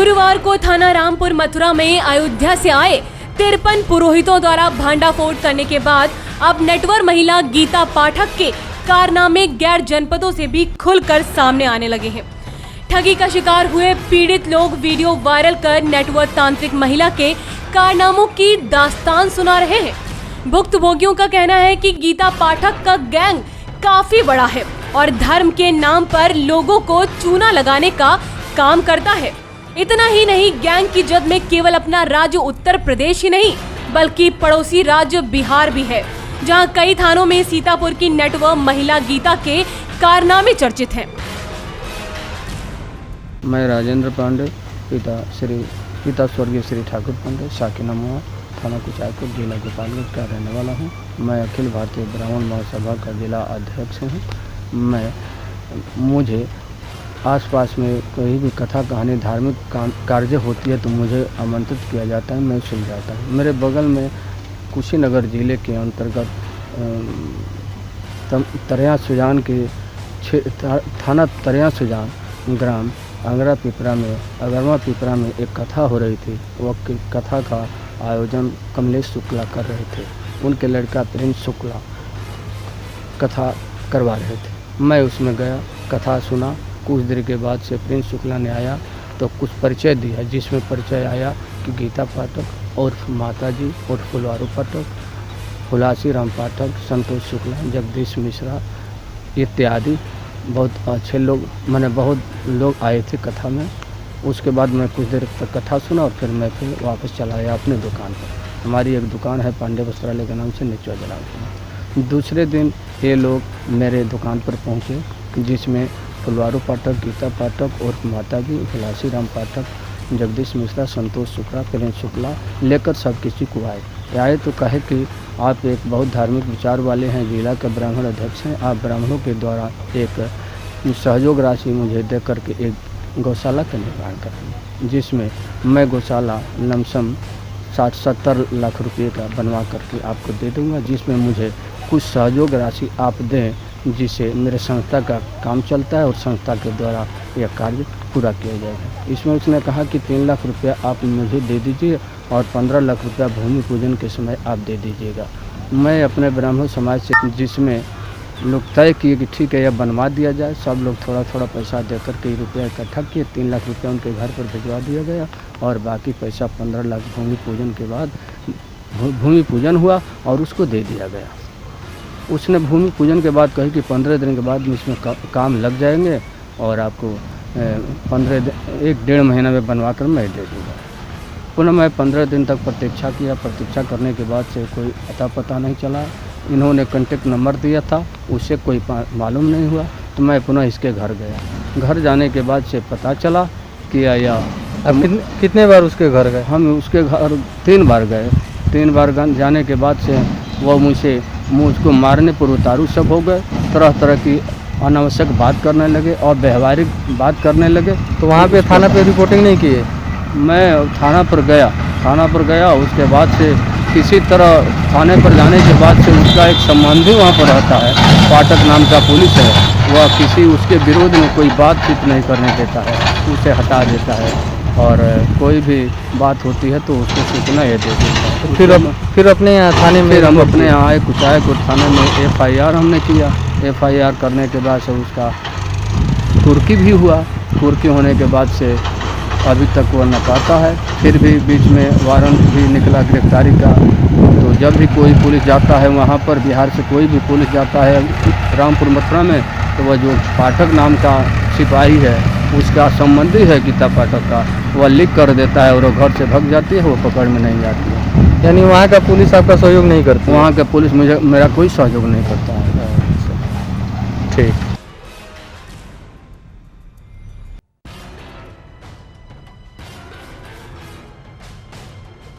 गुरुवार को थाना रामपुर मथुरा में अयोध्या से आए 53 पुरोहितों द्वारा भांडाफोड़ करने के बाद अब नटवर महिला गीता पाठक के कारनामे गैर जनपदों से भी खुलकर सामने आने लगे हैं। ठगी का शिकार हुए पीड़ित लोग वीडियो वायरल कर नटवर तांत्रिक महिला के कारनामों की दास्तान सुना रहे हैं। भुक्तभोगियों का कहना है कि गीता पाठक का गैंग काफी बड़ा है और धर्म के नाम पर लोगों को चूना लगाने का काम करता है। इतना ही नहीं, गैंग की जद में केवल अपना राज्य उत्तर प्रदेश ही नहीं बल्कि पड़ोसी राज्य बिहार भी है, जहां कई थानों में सीतापुर की नटवर महिला गीता के कारनामे चर्चित हैं। मैं राजेंद्र पांडे पिता स्वर्गीय श्री ठाकुर पांडे साकी नमुआ थाना कुचायपुर जिला गोपालगंज का रहने वाला हूं। मैं अखिल भारतीय ब्राह्मण महासभा का जिला अध्यक्ष हूं। मुझे आसपास में कोई भी कथा कहानी धार्मिक कार्य होती है तो मुझे आमंत्रित किया जाता है, मैं सुन जाता हूँ। मेरे बगल में कुशीनगर जिले के अंतर्गत तरिया सुजान के थाना तरिया सुजान ग्राम अगरमा पिपरा में एक कथा हो रही थी। वह कथा का आयोजन कमलेश शुक्ला कर रहे थे। उनके लड़का प्रिंस शुक्ला कथा करवा रहे थे। मैं उसमें गया, कथा सुना। कुछ देर के बाद से प्रिंस शुक्ला ने आया तो कुछ परिचय दिया, जिसमें परिचय आया कि गीता पाठक और माता जी और फुलवारू पाठक, हुलासी राम पाठक, संतोष शुक्ला, जगदीश मिश्रा इत्यादि बहुत अच्छे लोग बहुत लोग आए थे कथा में। उसके बाद मैं कुछ देर तक कथा सुना और फिर मैं वापस चला आया अपने दुकान पर। हमारी एक दुकान है पांडे वस्त्रालय के नाम से निचवा जलाल। दूसरे दिन ये लोग मेरे दुकान पर पहुँचे, जिसमें फुलवारू पाठक, गीता पाठक और माता जी, हुलासी राम पाठक, जगदीश मिश्रा, संतोष शुक्ला, प्रिंस शुक्ला लेकर सब किसी को आए तो कहे कि आप एक बहुत धार्मिक विचार वाले हैं, जिला के ब्राह्मण अध्यक्ष हैं, आप ब्राह्मणों के द्वारा एक सहयोग राशि मुझे दे करके एक गौशाला का निर्माण करेंगे, जिसमें मैं गौशाला लमसम 60-70 लाख रुपये का बनवा करके आपको दे दूँगा, जिसमें मुझे कुछ सहयोग राशि आप दें, जिससे मेरे संस्था का काम चलता है और संस्था के द्वारा यह कार्य पूरा किया जाएगा। इसमें उसने कहा कि 3 लाख रुपया आप मुझे दे दीजिए और 15 लाख रुपया भूमि पूजन के समय आप दे दीजिएगा। मैं अपने ब्राह्मण समाज से, जिसमें लोग तय किए कि ठीक है यह बनवा दिया जाए, सब लोग थोड़ा थोड़ा पैसा देकर कई रुपया इकट्ठा किए। 3 लाख रुपया उनके घर पर भिजवा दिया गया और बाकी पैसा 15 लाख भूमि पूजन के बाद भूमि पूजन हुआ और उसको दे दिया गया। उसने भूमि पूजन के बाद कही कि 15 दिन के बाद इसमें काम लग जाएंगे और आपको 1-1.5 महीना में बनवा कर मैं दे दूँगा। पुनः मैं 15 दिन तक प्रतीक्षा किया। प्रतीक्षा करने के बाद से कोई अता पता नहीं चला। इन्होंने कॉन्टेक्ट नंबर दिया था, उससे कोई मालूम नहीं हुआ। तो मैं पुनः इसके घर गया। घर जाने के बाद से पता चला कि अब कितने बार उसके घर गए? हम उसके घर 3 बार गए। 3 बार जाने के बाद से वह मुझको मारने पर उतारू सब हो गए। तरह तरह की अनावश्यक बात करने लगे और व्यवहारिक बात करने लगे। तो वहाँ पे थाना पे रिपोर्टिंग नहीं की है? मैं थाना पर गया। उसके बाद से किसी तरह थाने पर जाने के बाद से उसका एक संबंधी वहाँ पर रहता है, पाठक नाम का पुलिस है, वह किसी उसके विरोध में कोई बातचीत नहीं करने देता है, उसे हटा देता है और कोई भी बात होती है तो उसको सूचना ये दे देता है। फिर अपने यहाँ थाने में हम अपने यहाँ आए कुचायपुर थाने में FIR हमने किया। FIR करने के बाद से उसका कुर्की भी हुआ। कुर्की होने के बाद से अभी तक वह नकाता है। फिर भी बीच में वारंट भी निकला गिरफ्तारी का। तो जब भी कोई पुलिस जाता है वहाँ पर, बिहार से कोई भी पुलिस जाता है रामपुर मथुरा में, तो वह जो पाठक नाम का सिपाही है, उसका संबंधी है गीता पाठक का, वह लिख कर देता है और वो घर से भाग जाती है, वो पकड़ में नहीं जाती है। यानी वहाँ का पुलिस आपका सहयोग नहीं करती? वहाँ का पुलिस मेरा कोई सहयोग नहीं करता है। ठीक।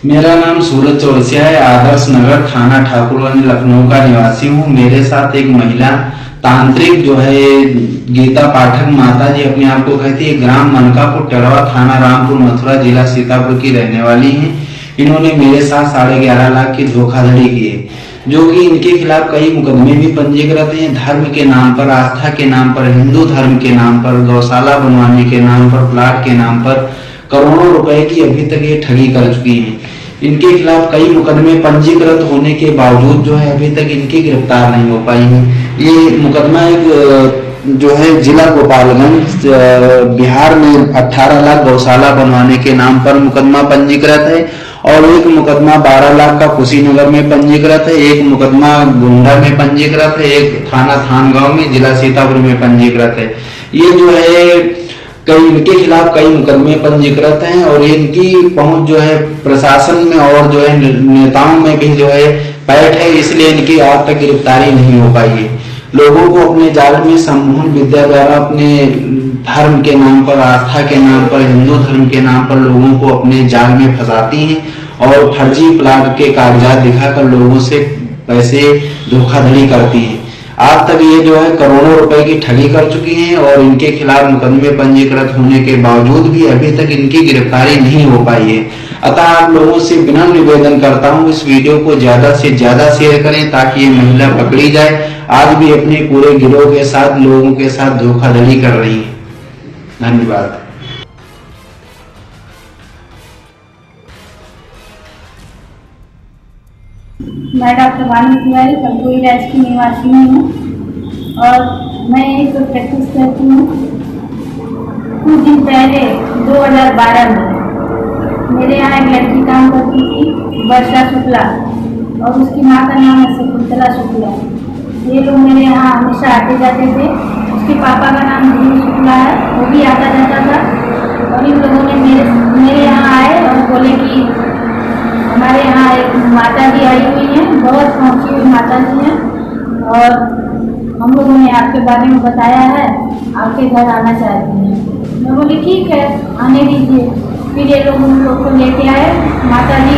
मेरा नाम सूरज चौरसिया है। आदर्श नगर थाना ठाकुरगंज लखनऊ का निवासी हूँ। मेरे साथ एक महिला तांत्रिक जो है गीता पाठक माता जी अपने आप को कहती है, ग्राम मनकापुर टड़वा थाना रामपुर मथुरा जिला सीतापुर की रहने वाली हैं। इन्होंने मेरे साथ 11.5 लाख की धोखाधड़ी की है, जो कि इनके खिलाफ कई मुकदमे भी पंजीकृत हैं। धर्म के नाम पर, आस्था के नाम पर, हिंदू धर्म के नाम पर, गौशाला बनवाने के नाम पर, प्लाट के नाम पर करोड़ों रुपए की अभी तक ये ठगी कर चुकी हैं। इनके खिलाफ कई मुकदमे पंजीकृत होने के बावजूद जो है अभी तक इनकी गिरफ्तार नहीं हो पाई है। ये मुकदमा एक जो है जिला गोपालगंज बिहार में 18 लाख गौशाला बनवाने के नाम पर मुकदमा पंजीकृत है और एक मुकदमा 12 लाख का कुशीनगर में पंजीकृत है, एक मुकदमा गोंडा में पंजीकृत है, एक थाना थानगांव में जिला सीतापुर में पंजीकृत है। ये जो है कई इनके खिलाफ कई मुकदमे पंजीकृत हैं और इनकी पहुंच जो है प्रशासन में और जो है नेताओं में भी जो है पैठ है, इसलिए इनकी आज तक गिरफ्तारी नहीं हो पाई है। लोगों को अपने जाल में सम्मोहन विद्या द्वारा अपने धर्म के नाम पर, आस्था के नाम पर, हिंदू धर्म के नाम पर लोगों को अपने जाल में फंसाती हैं और फर्जी प्लाट के कागजात दिखाकर लोगों से पैसे धोखाधड़ी करती हैं। आज तक ये जो है करोड़ों रुपए की ठगी कर चुकी हैं और इनके खिलाफ मुकदमे पंजीकृत होने के बावजूद भी अभी तक इनकी गिरफ्तारी नहीं हो पाई है। अतः आप लोगों से बिना निवेदन करता हूं इस वीडियो को ज्यादा से ज्यादा शेयर करें ताकि ये महिला पकड़ी जाए। आज भी अपने पूरे गिरोह के साथ लोगों के साथ धोखाधड़ी कर रही है। धन्यवाद। मैं डॉक्टर वानी तिवारी कलपुरी राज की निवासी हूँ और मैं एक प्रैक्टिस करती हूँ। कुछ दिन पहले 2012 में मेरे यहाँ एक लड़की काम करती थी, वर्षा शुक्ला, और उसकी माँ का नाम है शकुंतला शुक्ला। ये लोग मेरे यहाँ हमेशा आते जाते थे। उसके पापा का नाम ध्रुव शुक्ला है, वो भी आता जाता था। और इन लोगों ने मेरे यहाँ आए और बोले कि हमारे यहाँ एक माता जी आई हुई हैं, बहुत पहुँची हुई माता जी हैं और हम लोगों ने आपके बारे में बताया है, आपके घर आना चाहती हैं। मैं बोली ठीक है, आने दीजिए। फिर ये लोग उन लोग को लेके आए, माता जी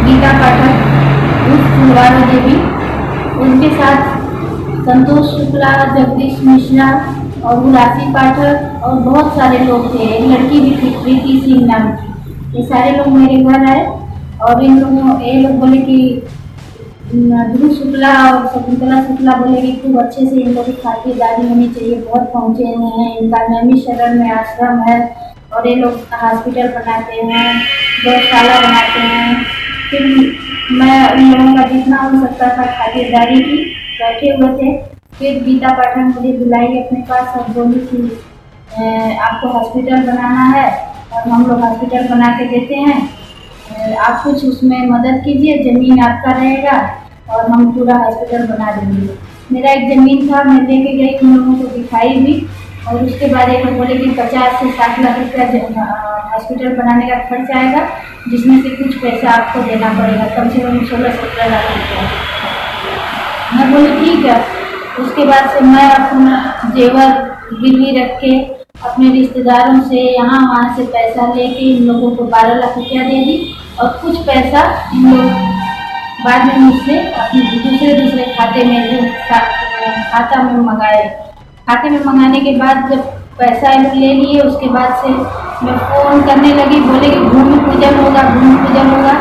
गीता पाठक, फुलवारी देवी, उनके साथ संतोष शुक्ला, जगदीश मिश्रा और गुलासी पाठक और बहुत सारे लोग थे। एक लड़की भी थी, प्रीति सिंह नाम की। ये सारे लोग मेरे घर आए और ये लोग बोले कि ध्रुव शुक्ला और शकुंतला शुक्ला बोले कि खूब अच्छे से इन लोग की खातिरदारी होनी चाहिए, बहुत पहुँचे हैं, इनका नैमी शरण में आश्रम है और ये लोग हॉस्पिटल बनाते हैं, गौशाला बनाते हैं। फिर मैं इन लोगों का जितना हो सकता था खातिरदारी की, बैठे हुए थे। फिर गीता पाठक मुझे बुलाई अपने पास और बोली कि आपको हॉस्पिटल बनाना है और हम लोग हॉस्पिटल बना के देते हैं, आप कुछ उसमें मदद कीजिए, ज़मीन आपका रहेगा और हम पूरा हॉस्पिटल बना देंगे। मेरा एक ज़मीन था, मैं लेके गई, उन लोगों को दिखाई भी और उसके बाद एक लोग बोले कि 50 से 60 लाख रुपया हॉस्पिटल बनाने का खर्च आएगा, जिसमें से कुछ पैसा आपको देना पड़ेगा, कम से कम 16-17 लाख रुपया। मैं बोली ठीक है। उसके बाद से मैं अपना जेवर गिरवी रख के अपने रिश्तेदारों से यहाँ वहाँ से पैसा लेके इन लोगों को 12 लाख रुपया दे दी और कुछ पैसा इन लोग बाद में मुझसे अपने दूसरे खाते में जो खाता में मंगाए। खाते में मंगाने के बाद जब पैसा ले लिए, उसके बाद से मैं फ़ोन करने लगी, बोले कि भूमि पूजन होगा, भूमि पूजन होगा।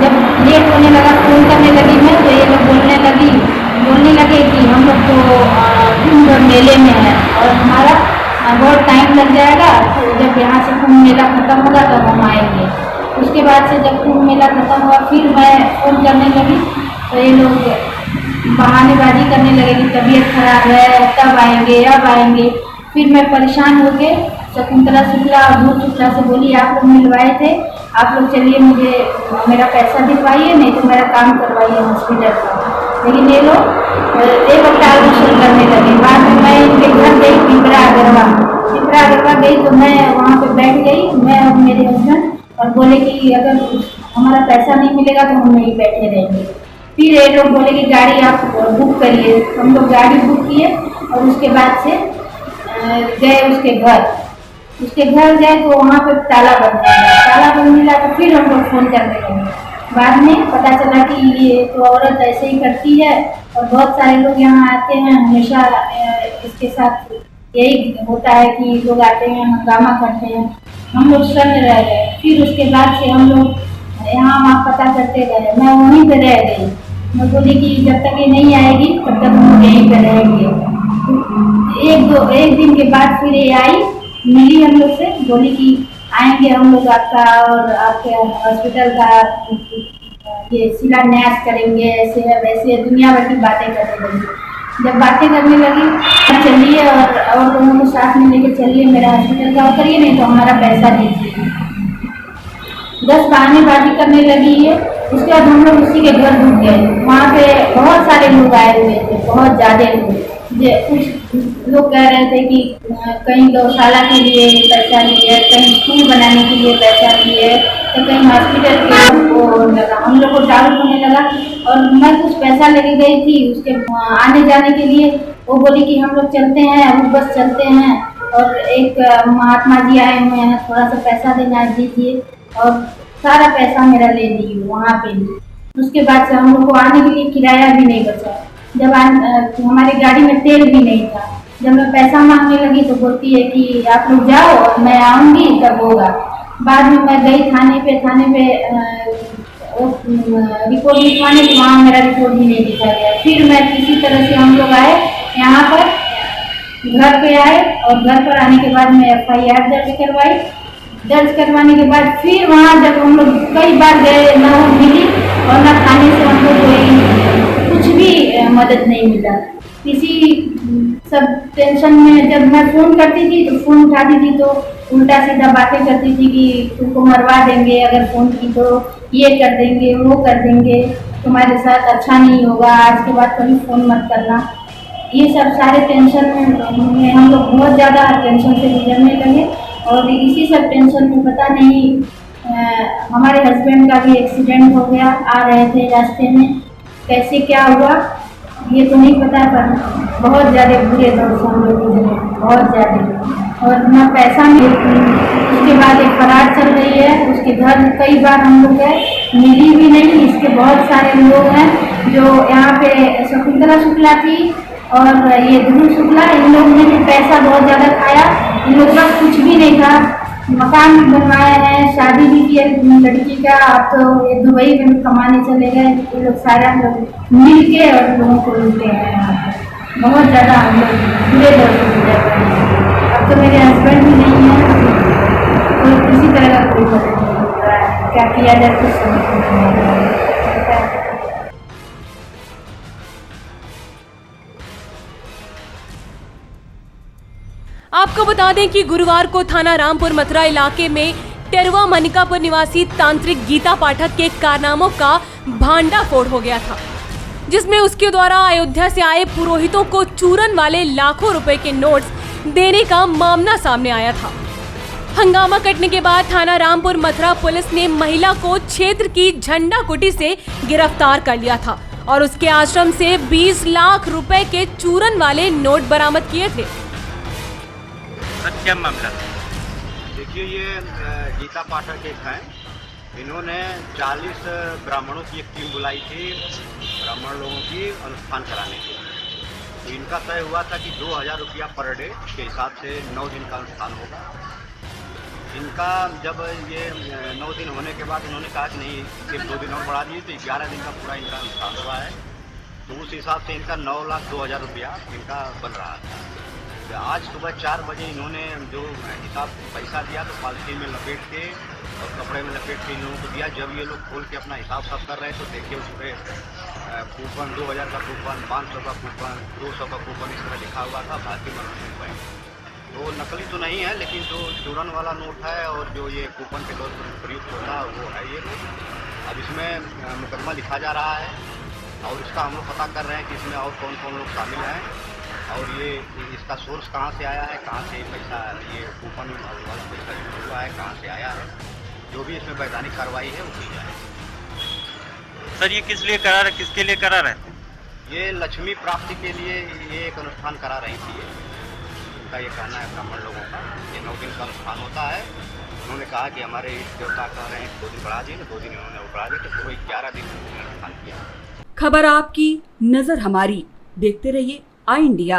जब लेट होने लगा, फ़ोन करने लगी मैं, तो ये लोग बोलने लगे कि हम लोग तो मेले में है और हमारा बहुत टाइम लग जाएगा, तो जब यहाँ से कुंभ मेला ख़त्म होगा तो हम आएंगे। उसके बाद से जब कुंभ मेला ख़त्म हुआ, फिर मैं फ़ोन करने लगी तो ये लोग बहानेबाजी करने लगे कि तबीयत खराब है, तब आएंगे, अब आएंगे। फिर मैं परेशान हो के शकुंतला शुक्ला और ध्रुव शुक्ला से बोली आप लोग मिलवाए थे, आप लोग चलिए मुझे मेरा पैसा दिलवाइए, नहीं तो मेरा काम करवाइए हॉस्पिटल का। लेकिन ये लोग एक टाल वसूल करने लगे। बाद में मैं इनके घर गई, पिपरा अगरवा गई तो मैं वहाँ पे बैठ गई, मैं और मेरे हस्बैंड, और बोले कि अगर हमारा पैसा नहीं मिलेगा तो हम नहीं बैठे रहेंगे। फिर ये लोग बोले कि गाड़ी आप बुक करिए। हम लोग गाड़ी बुक किए और उसके बाद से गए उसके घर गए तो वहाँ पे ताला बंद मिला तो फिर हम लोग फ़ोन करने लगे। बाद में पता चला कि ये तो औरत ऐसे ही करती है और बहुत सारे लोग यहाँ आते हैं, हमेशा इसके साथ यही होता है कि लोग आते हैं, हंगामा करते हैं। हम लोग शर्म रह गए। फिर उसके बाद से हम लोग यहाँ वहाँ पता करते रहे, मैं वहीं पे रह गई। मैं बोली कि जब तक ये नहीं आएगी तब तक हम लोग यहीं पे रहेंगे। एक दिन के बाद फिर ये आई, मिली हम लोग से, बोली कि आएंगे हम लोग आपका और आपके हॉस्पिटल का ये शिलान्यास करेंगे, ऐसे वैसे दुनिया भर की बातें करने लगी। जब बातें करने लगी, चलिए और लोगों को साथ में लेके चलिए, मेरा हॉस्पिटल का करिए, नहीं तो हमारा पैसा दीजिए। 10 बहानेबाजी करने लगी है। उसके बाद हम लोग उसी के घर रुक गए। वहाँ पे बहुत सारे लोग आए हुए थे, बहुत ज़्यादा लोग। कुछ लोग कह रहे थे कि कहीं गौशाला के लिए पैसा लिए, कहीं स्कूल बनाने के लिए पैसा लिए, तो कहीं हॉस्पिटल के वो लगा। हम लोग को डाउट होने लगा और मैं कुछ पैसा लेके गई थी उसके आने जाने के लिए। वो बोली कि हम लोग चलते हैं, अभी बस चलते हैं, और एक महात्मा जी आए हुए हैं, थोड़ा सा पैसा देना दीजिए, और सारा पैसा मेरा ले ली वहाँ पे ही। उसके बाद से हम लोग को आने के लिए किराया भी नहीं बचा। जब हमारी गाड़ी में तेल भी नहीं था। जब मैं पैसा मांगने लगी तो बोलती है कि आप लोग जाओ और मैं आऊँगी तब होगा। बाद में मैं गई थाने पे रिपोर्ट लिखवाने, तो वहाँ मेरा रिपोर्ट भी नहीं लिखा गया। फिर मैं किसी तरह से हम लोग आए यहाँ पर, घर पे आए, और घर पर आने के बाद मैं FIR दर्ज करवाई। दर्ज करवाने के बाद फिर वहाँ जब हम लोग कई बार गए, ना वो मिली और ना थाने से हमको कोई कुछ भी मदद नहीं मिला। किसी सब टेंशन में जब मैं फ़ोन करती थी तो फ़ोन उठाती थी तो उल्टा सीधा बातें करती थी कि तुमको मरवा देंगे, अगर फ़ोन की तो ये कर देंगे, वो कर देंगे, तुम्हारे साथ अच्छा नहीं होगा, आज के बाद कभी फ़ोन मत करना। ये सब सारे टेंशन में हम लोग बहुत ज़्यादा टेंशन से गुजरने लगे। और इसी सब टेंशन में पता नहीं हमारे हस्बैंड का भी एक्सीडेंट हो गया। आ रहे थे रास्ते में, कैसे क्या हुआ ये तो नहीं पता, पर बहुत ज़्यादा बुरे दौर से हम लोग गुजरे, बहुत ज़्यादा। और ना पैसा मिल, उसके बाद एक फरार चल रही है, उसके घर कई बार हम लोग गए, मिली भी नहीं। इसके बहुत सारे लोग हैं जो यहाँ पे शकुंतला शुक्ला थी और ये ध्रुव शुक्ला, इन लोगों ने भी पैसा बहुत ज़्यादा खाया। इन लोगों का कुछ भी नहीं था, मकान भी बनवाए हैं, शादी भी की लड़की का। अब तो ये दुबई में कमाने चले गए। ये लोग सारे हम लोग मिल के और लोगों को लूटे हैं यहाँ पर। बहुत ज़्यादा हम लोग बुरे दौर से गुजर रहे हैं। अब तो मेरे हस्बैंड भी नहीं है, कोई किसी तरह का कोई मदद नहीं मिल रहा है। क्या किया जाए कुछ समझ नहीं आ रहा है। आपको बता दें कि गुरुवार को थाना रामपुर मथुरा इलाके में टेरवा मनिकापुर निवासी तांत्रिक गीता पाठक के कारनामों का भांडाफोड़ हो गया था, जिसमें उसके द्वारा अयोध्या से आए पुरोहितों को चूरन वाले लाखों रुपए के नोट्स देने का मामला सामने आया था। हंगामा कटने के बाद थाना रामपुर मथुरा पुलिस ने महिला को क्षेत्र की झंडा कुटी से गिरफ्तार कर लिया था और उसके आश्रम से 20 लाख रुपए के चूरन वाले नोट बरामद किए थे। सर क्या मामला? देखिए, ये गीता पाठक एक हैं। इन्होंने 40 ब्राह्मणों की एक टीम बुलाई थी, ब्राह्मण लोगों की अनुष्ठान कराने के लिए। तो इनका तय हुआ था कि 2000 रुपया पर डे के हिसाब से 9 दिन का अनुष्ठान होगा। इनका जब ये 9 दिन होने के बाद इन्होंने कहा कि नहीं, सिर्फ 2 दिन और बढ़ा दिए, तो 11 दिन का पूरा इनका अनुष्ठान हुआ है। तो उस हिसाब से इनका 9,02,000 रुपया इनका बन रहा था। आज सुबह 4 बजे इन्होंने जो हिसाब पैसा दिया तो पॉलिथीन में लपेट के और कपड़े में लपेट के इन लोगों को दिया। जब ये लोग खोल के अपना हिसाब साफ कर रहे हैं तो देखिए उस पर कूपन 2000 का कूपन, 500 का कूपन, 200 का कूपन इस तरह लिखा हुआ था, भारतीय मनोरंजन बैंक। तो नकली तो नहीं है, लेकिन जो चूरन वाला नोट है और जो ये कूपन के तौर पर प्रयुक्त होता है वो है ये नोट। अब इसमें मुकदमा लिखा जा रहा है और इसका हम लोग पता कर रहे हैं कि इसमें और कौन कौन लोग शामिल हैं और ये इसका सोर्स कहाँ से आया है, कहाँ से पैसा, ये कूपन वाला पैसा जो हुआ है कहाँ से आया है। जो भी इसमें वैधानिक कार्रवाई है वो की जाए। सर ये किस लिए करा रहे, किसके लिए करा रहे थे? ये लक्ष्मी प्राप्ति के लिए ये एक अनुष्ठान करा रही थी। इनका ये कहना है ब्राह्मण लोगों का, ये 9 दिन का अनुष्ठान होता है। उन्होंने कहा कि हमारे इष्ट देवता कह रहे हैं 2 दिन बढ़ा दिए, 2 दिन इन्होंने बढ़ा दिए, तो पूरे 11 दिन अनुष्ठान किया। खबर आपकी, नजर हमारी, देखते रहिए आई इंडिया।